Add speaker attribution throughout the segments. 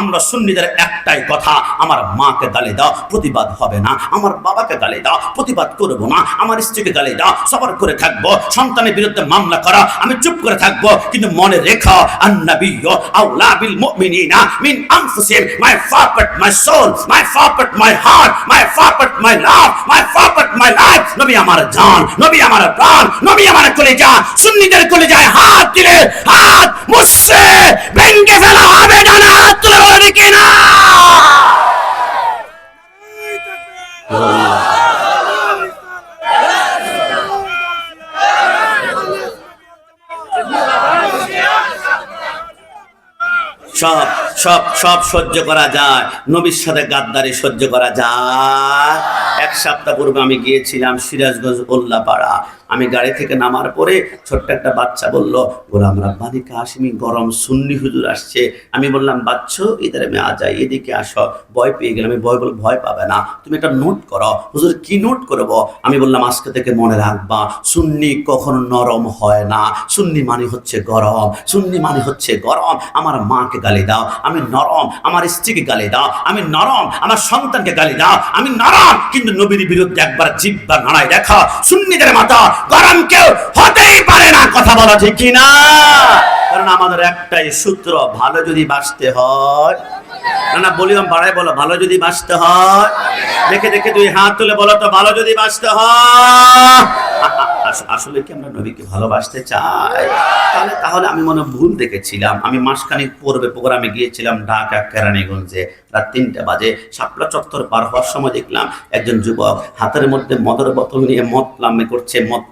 Speaker 1: আমরা সুন্নিদের একটাই কথা, আমার মাকে গালি দাও প্রতিবাদ হবে না, আমার বাবাকে গালি দাও প্রতিবাদ করব না, আমার স্ত্রীকে গালি দাও সবর করে থাকবো, সন্তানের বিরুদ্ধে মামলা করা আমি চুপ করে থাকবো, কিন্তু মনে রেখো আন-নাবিয়্যু আওলা বিল মুমিনিনা মিন আনফুসিহিম, my far part my soul, my far part my heart, my far part my love, my far part my life. নবী আমার জান, নবী আমার প্রাণ, নবী আমার কলিজা। সুন্নিদের কলিজায় হাত দিলে হাত মুছছে ভেঙে ফেলা হবে না। হাত তুলে বলে কি না? সব সব সব সহ্য করা যায়, নবীর সাথে গাদ্দারি সহ্য করা যায়। এক সপ্তাহ পূর্বে আমি গিয়েছিলাম সিরাজগঞ্জ উল্লাপাড়া। আমি গাড়ি থেকে নামার পরে ছোট্ট একটা বাচ্চা বলল, গোলাম রাব্বানি কাশিমি গরম সুন্নি হুজুর আসছে। আমি বললাম, বাচ্চো ইধার মে আ যাই, এদিকে আসো। ভয় পেয়ে গেলাম। আমি ভয় পাবে না, তুমি একটা নোট করো। হুজুর কি নোট করব? আমি বললাম, আজকে থেকে মনে রাখবা, সুন্নি কখনো নরম হয় না, সুন্নি মানে হচ্ছে গরম, সুন্নি মানে হচ্ছে গরম। আমার মাকে গালি দাও আমি নরম, আমার স্ত্রীকে গালি দাও আমি নরম, আমার সন্তানকে গালি দাও আমি নরম, কিন্তু নবীর বিরুদ্ধে একবার জিহ্বা নাড়ায় দেখো, সুন্নিদের মতো গরম কেউ হতেই পারে না। কথা বলা ঠিক কিনা? কারণ আমাদের একটাই সূত্র, ভালো যদি বাঁচতে হয়, না বলিও বাড়াই বলো, ভালো যদি বাঁচতে হয়, দেখে দেখে দুই হাত তুলে বলো তো, ভালো যদি বাঁচতে হয়। আসলে কি আমরা নবীকে ভালোবাসতে চাই? তাহলে আমি মনে ভুল দেখেছিলাম। আমি মাসখানেক পূর্বে প্রোগ্রামে গিয়েছিলাম ঢাকা কেরানীগঞ্জে, রাত ৩টা বাজে। শাপলা চত্বর পার হওয়ার সময় দেখলাম একজন যুবক হাতের মধ্যে মদের বোতল নিয়ে মদ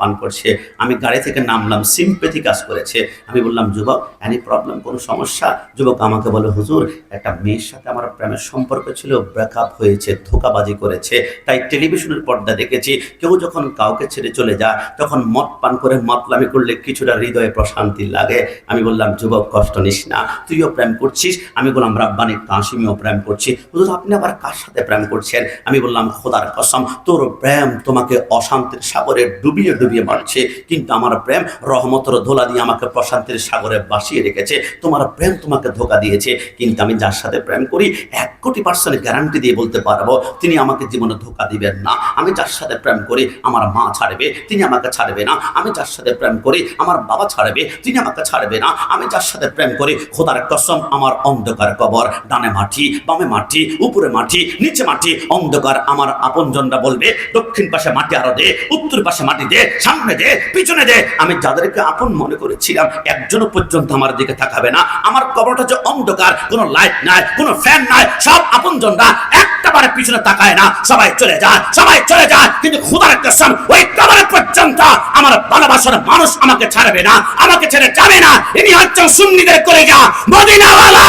Speaker 1: পান করছে। আমি গাড়ি থেকে নামলাম, সিম্পেথি কাজ করেছে। আমি বললাম, যুবক এনি প্রবলেম, কোনো সমস্যা? যুবক আমাকে বলে, হুজুর একটা মেয়ের সাথে আমার প্রেমের সম্পর্ক ছিল, ব্রেকআপ হয়েছে, ধোঁকাবাজি করেছে, তাই টেলিভিশনের পর্দা দেখেছি কেউ যখন কাউকে ছেড়ে চলে যায় তখন মদ পান করে মাতলামি করলে কিছুটা হৃদয়ে প্রশান্তি লাগে। আমি বললাম, যুবক কষ্ট নিস না, তুইও প্রেম করছিস, আমি বললাম রাব্বানি কাশিমিও প্রেম করছি। হুজুর আপনি আবার কার সাথে প্রেম করছেন? আমি বললাম, খোদার কসম, তোর প্রেম তোমাকে অশান্তির সাগরে ডুবিয়ে ডুবিয়ে মারছে, কিন্তু আমার প্রেম রহমতের ধোলা দিয়ে আমাকে প্রশান্তির সাগরে বাসিয়ে রেখেছে। তোমার প্রেম তোমাকে ধোকা দিয়েছে, কিন্তু আমি যার সাথে প্রেম করি 1,000,000% গ্যারান্টি দিয়ে বলতে পারবো তিনি আমাকে জীবনে ধোকা দিবেন না। আমি যার সাথে প্রেম করি আমার মা ছাড়বে, তিনি আমাকে ছাড়বে না। আমি যার সাথে প্রেম করি আমার বাবা ছাড়বে, তিনি আমাকে ছাড়বে না। আমি যার সাথে প্রেম করি খোদার কসম, আমার অন্ধকার কবর, ডানে মাটি বামে মাটি উপরে মাটি নিচে মাটি অন্ধকার। আমার আপনজনরা বলবে, দক্ষিণ পাশে মাটি আরো দে, উত্তর পাশে মাটি দে, সামনে দে, পিছনে দে। আমি যাদেরকে আপন মনে করেছিলাম একজনও পর্যন্ত আমার দিকে তাকাবে না। আমার কবরটা যে অন্ধকার, কোনো লাইট নাই, কোনো ফ্যান নাই, সব আপনজনরা একটাবারে পিছনে তাকায় না, সবাই চলে যায়, সবাই চলে যায়, কিন্তু খোদার কসম ওই কবর পর্যন্ত আমার ভালোবাসার মানুষ আমাকে ছাড়বে না, আমাকে ছেড়ে যাবে না। ইনি হচ্ছেন সুন্নিদের কলিজা, মদিনাওয়ালা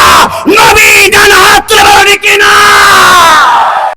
Speaker 1: নবী। ডান হাত তুলে বলো ঠিক না?